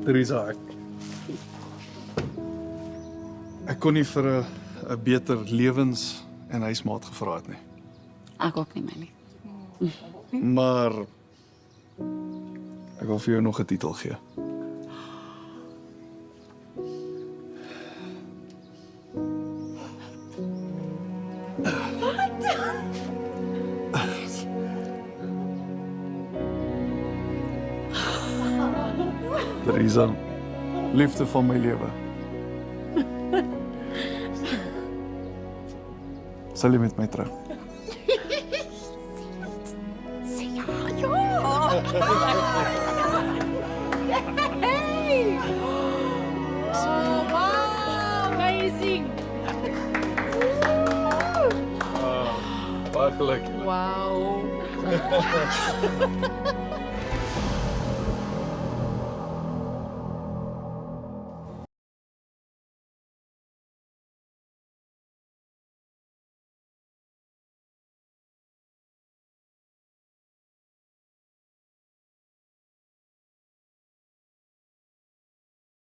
Teresa, ek kon nie vir 'n beter lewens- en huismaat gevra het nie. Ek ook nie, my lief. Maar ek wil vir jou nog 'n titel gee. Teresa, liefde van my lewe. Sal jy met my trou? Sê ja. Hey! Oh, wow, amazing. Baie geluk. Wow.